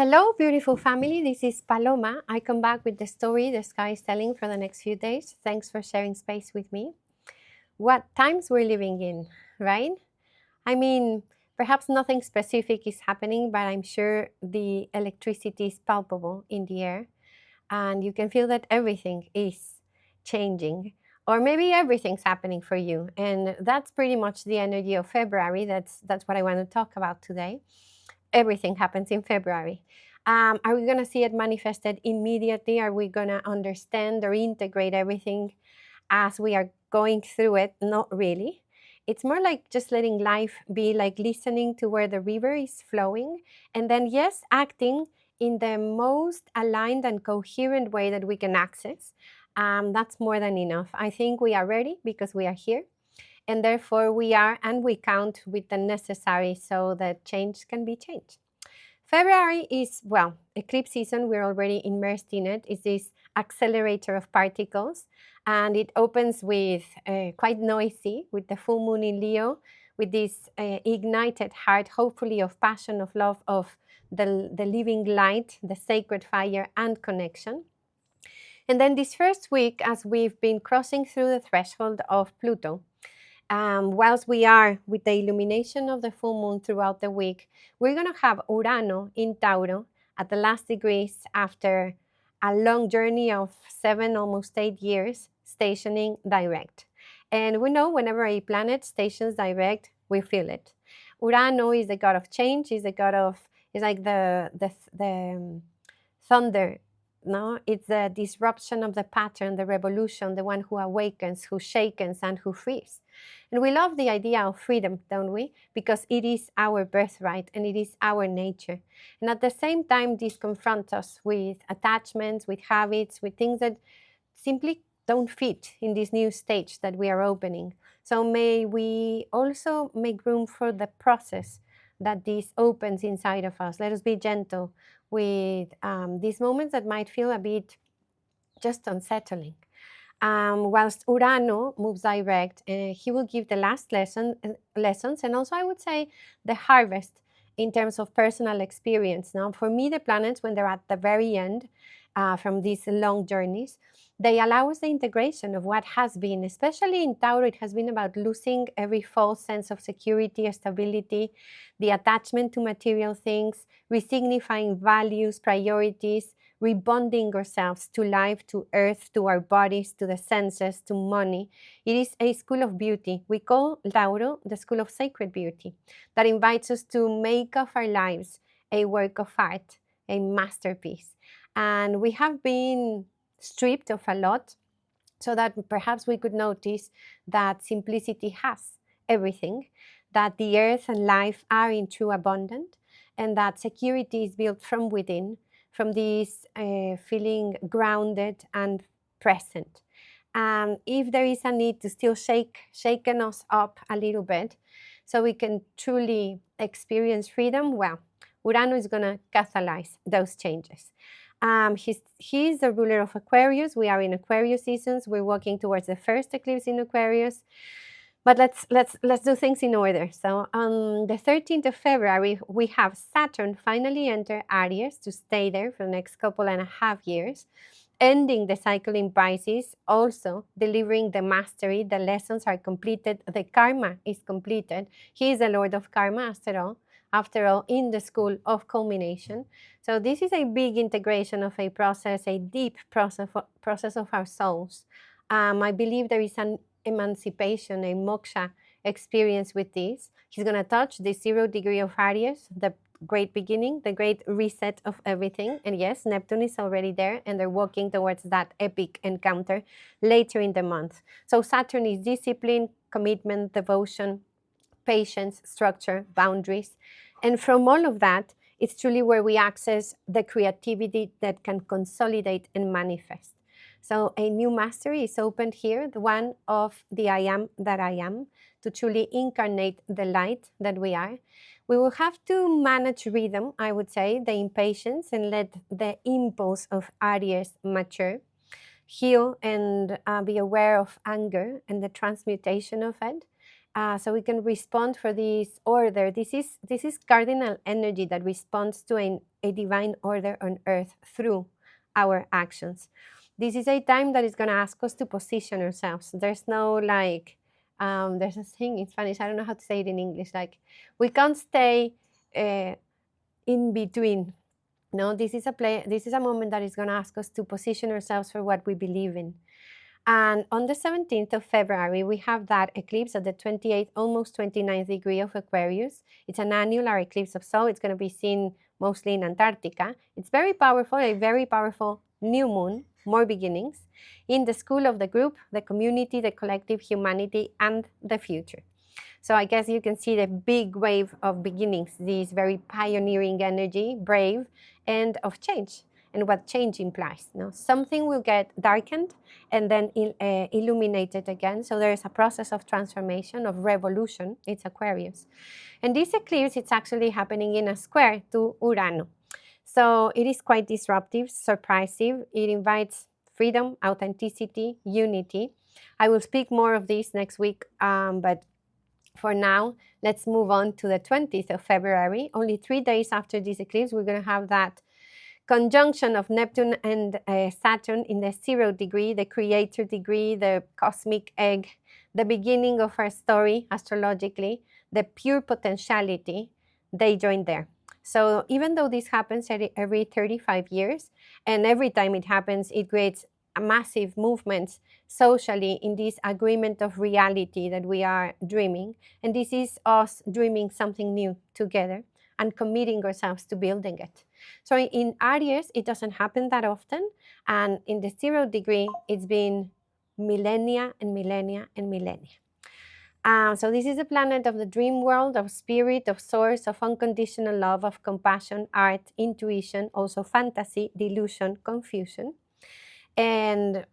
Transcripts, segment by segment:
Hello, beautiful family. This is Paloma. I come back with the story the sky is telling for the next few days. Thanks for sharing space with me. What times we're living in, right? I mean, perhaps nothing specific is happening, but I'm sure the electricity is palpable in the air, and you can feel that everything is changing. Or maybe everything's happening for you. And that's pretty much the energy of February. That's what I want to talk about today. Everything happens in February. Are we going to see it manifested immediately? Are we going to understand or integrate everything as we are going through it? Not really. It's more like just letting life be, like listening to where the river is flowing, and then, yes, acting in the most aligned and coherent way that we can access. That's more than enough. I think we are ready because we are here, and therefore we are, and we count with the necessary so that change can be changed. February is, well, eclipse season. We're already immersed in it. It's this accelerator of particles, and it opens with quite noisy, with the full moon in Leo, with this ignited heart, hopefully of passion, of love, of the living light, the sacred fire and connection. And then this first week, as we've been crossing through the threshold of Pluto, whilst we are with the illumination of the full moon throughout the week, we're going to have Urano in Tauro at the last degrees after a long journey of 7, almost 8 years, stationing direct. And we know whenever a planet stations direct, we feel it. Urano is the god of change, is the god of, is like the thunder. No, it's the disruption of the pattern, the revolution, the one who awakens, who shakens, and who frees. And we love the idea of freedom, don't we? Because it is our birthright and it is our nature. And at the same time, this confronts us with attachments, with habits, with things that simply don't fit in this new stage that we are opening. So may we also make room for the process that this opens inside of us. Let us be gentle with these moments that might feel a bit just unsettling. Whilst Urano moves direct, he will give the last lessons, and also I would say the harvest in terms of personal experience. Now, for me, the planets, when they're at the very end from these long journeys, they allow us the integration of what has been. Especially in Tauro, it has been about losing every false sense of security, stability, the attachment to material things, resignifying values, priorities, rebonding ourselves to life, to earth, to our bodies, to the senses, to money. It is a school of beauty. We call Tauro the school of sacred beauty that invites us to make of our lives a work of art, a masterpiece. And we have been stripped of a lot so that perhaps we could notice that simplicity has everything, that the earth and life are in true abundance, and that security is built from within, from this feeling grounded and present. If there is a need to still shaken us up a little bit so we can truly experience freedom, well, Urano is going to catalyze those changes. He's the ruler of Aquarius. We are in Aquarius seasons. We're walking towards the first eclipse in Aquarius. But let's do things in order. So on the 13th of February, we have Saturn finally enter Aries to stay there for the next couple and a half years, ending the cycle in Pisces, also delivering the mastery. The lessons are completed. The karma is completed. He is the Lord of Karma, after all, in the school of culmination. So this is a big integration of a process, a deep process of our souls. I believe there is an emancipation, a moksha experience with this. He's going to touch the 0 degree of Aries, the great beginning, the great reset of everything. And yes, Neptune is already there, and they're walking towards that epic encounter later in the month. So Saturn is discipline, commitment, devotion, patience, structure, boundaries. And from all of that, it's truly where we access the creativity that can consolidate and manifest. So a new mastery is opened here, the one of the I am that I am, to truly incarnate the light that we are. We will have to manage rhythm, I would say, the impatience, and let the impulse of Aries mature, heal, and be aware of anger and the transmutation of it. So we can respond for this order. This is cardinal energy that responds to an a divine order on earth through our actions. This is a time that is going to ask us to position ourselves. There's no like, there's a thing in Spanish, I don't know how to say it in English, like we can't stay in between. No, this is a moment that is going to ask us to position ourselves for what we believe in. And on the 17th of February, we have that eclipse at the 28th, almost 29th degree of Aquarius. It's an annular eclipse of Sol. It's going to be seen mostly in Antarctica. It's very powerful, a very powerful new moon, more beginnings, in the school of the group, the community, the collective, humanity, and the future. So I guess you can see the big wave of beginnings, this very pioneering energy, brave, and of change, and what change implies. No? Something will get darkened and then illuminated again. So there is a process of transformation, of revolution. It's Aquarius. And this eclipse, it's actually happening in a square to Urano. So it is quite disruptive, surprising. It invites freedom, authenticity, unity. I will speak more of this next week, but for now, let's move on to the 20th of February. Only 3 days after this eclipse, we're going to have that conjunction of Neptune and Saturn in the 0 degree, the creator degree, the cosmic egg, the beginning of our story astrologically, the pure potentiality, they join there. So even though this happens every 35 years, and every time it happens, it creates massive movements socially in this agreement of reality that we are dreaming. And this is us dreaming something new together and committing ourselves to building it. So in Aries, it doesn't happen that often. And in the 0 degree, it's been millennia and millennia and millennia. So this is a planet of the dream world, of spirit, of source, of unconditional love, of compassion, art, intuition, also fantasy, delusion, confusion. And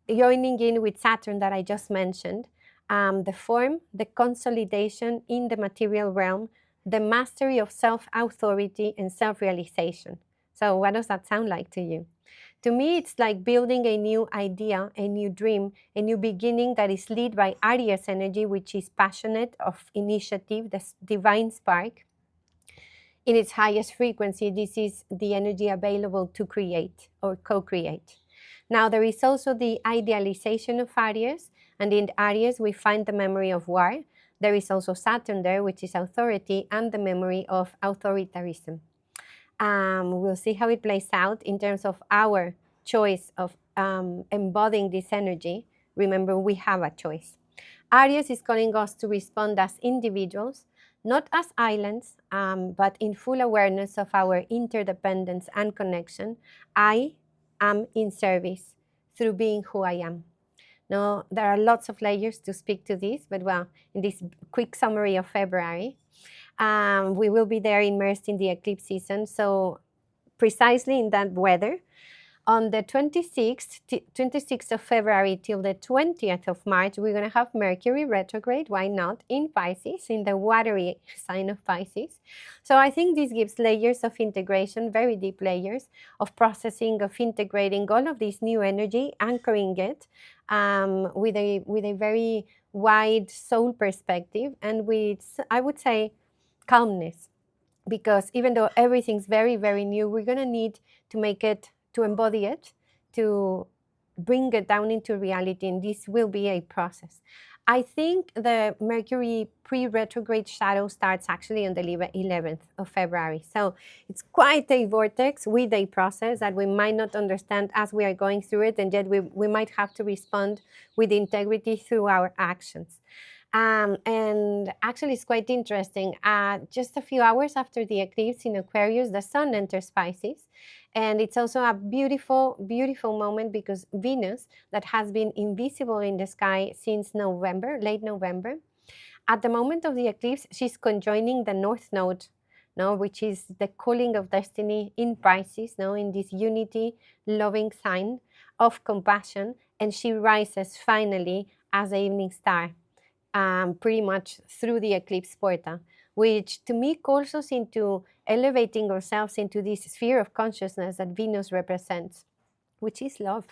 joining in with Saturn that I just mentioned, the form, the consolidation in the material realm, the mastery of self-authority and self-realization. So what does that sound like to you? To me, it's like building a new idea, a new dream, a new beginning that is led by Aries energy, which is passionate, of initiative, the divine spark. In its highest frequency, this is the energy available to create or co-create. Now, there is also the idealization of Aries, and in Aries, we find the memory of war. There is also Saturn there, which is authority, and the memory of authoritarianism. We'll see how it plays out in terms of our choice of embodying this energy. Remember, we have a choice. Aries is calling us to respond as individuals, not as islands, but in full awareness of our interdependence and connection. I am in service through being who I am. Now, there are lots of layers to speak to this, but well, in this quick summary of February, we will be there immersed in the eclipse season. So precisely in that weather, on the 26th of February till the 20th of March, we're going to have Mercury retrograde, why not, in Pisces, in the watery sign of Pisces. So I think this gives layers of integration, very deep layers of processing, of integrating all of this new energy, anchoring it with a very wide soul perspective, and with, I would say, calmness. Because even though everything's very, very new, we're going to need to make it, to embody it, to bring it down into reality, and this will be a process. I think the Mercury pre-retrograde shadow starts actually on the 11th of February. So it's quite a vortex with a process that we might not understand as we are going through it, and yet we might have to respond with integrity through our actions. And actually, it's quite interesting. Just a few hours after the eclipse in Aquarius, the sun enters Pisces. And it's also a beautiful, beautiful moment because Venus, that has been invisible in the sky since November, late November, at the moment of the eclipse, she's conjoining the North Node, no, which is the calling of destiny in Pisces, no, in this unity, loving sign of compassion. And she rises finally as the evening star. Pretty much through the eclipse portal, which to me calls us into elevating ourselves into this sphere of consciousness that Venus represents, which is love.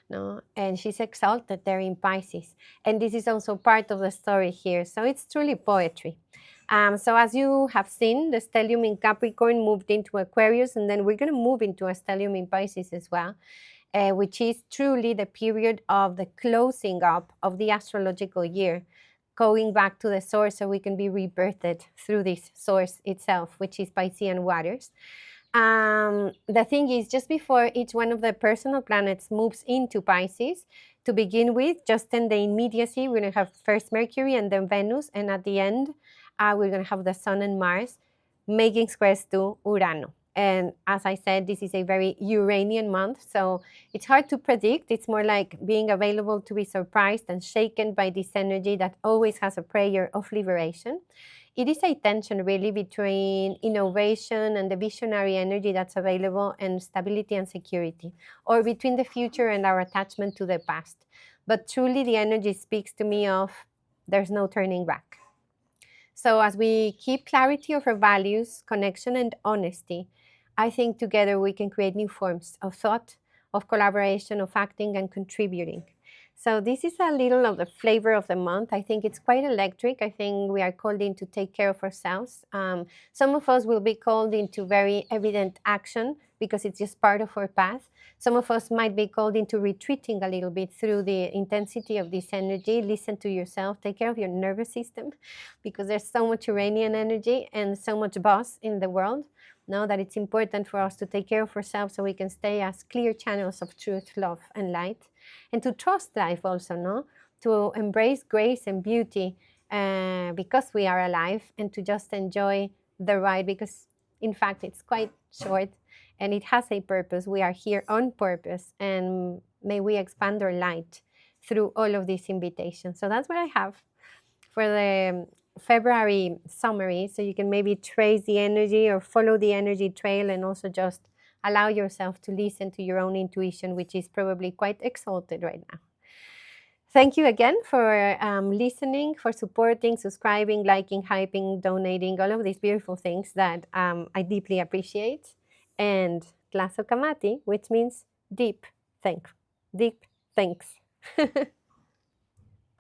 No? And she's exalted there in Pisces. And this is also part of the story here. So it's truly poetry. So as you have seen, the stellium in Capricorn moved into Aquarius, and then we're going to move into a stellium in Pisces as well, which is truly the period of the closing up of the astrological year, going back to the source so we can be rebirthed through this source itself, which is Piscean waters. The thing is, just before each one of the personal planets moves into Pisces, to begin with, just in the immediacy, we're going to have first Mercury and then Venus, and at the end, we're going to have the Sun and Mars making squares to Urano. And as I said, this is a very Uranian month, so it's hard to predict. It's more like being available to be surprised and shaken by this energy that always has a prayer of liberation. It is a tension really between innovation and the visionary energy that's available and stability and security, or between the future and our attachment to the past. But truly the energy speaks to me of there's no turning back. So as we keep clarity of our values, connection, and honesty, I think together we can create new forms of thought, of collaboration, of acting, and contributing. So this is a little of the flavor of the month. I think it's quite electric. I think we are called in to take care of ourselves. Some of us will be called into very evident action because it's just part of our path. Some of us might be called into retreating a little bit through the intensity of this energy. Listen to yourself, take care of your nervous system, because there's so much Uranian energy and so much buzz in the world. Know that it's important for us to take care of ourselves so we can stay as clear channels of truth, love, and light, and to trust life also, no? To embrace grace and beauty because we are alive, and to just enjoy the ride because, in fact, it's quite short and it has a purpose. We are here on purpose, and may we expand our light through all of these invitations. So that's what I have for the February summary, so you can maybe trace the energy or follow the energy trail, and also just allow yourself to listen to your own intuition, which is probably quite exalted right now. Thank you again for listening, for supporting, subscribing, liking, hyping, donating, all of these beautiful things that I deeply appreciate. And Tlazo Kamati, which means deep thanks.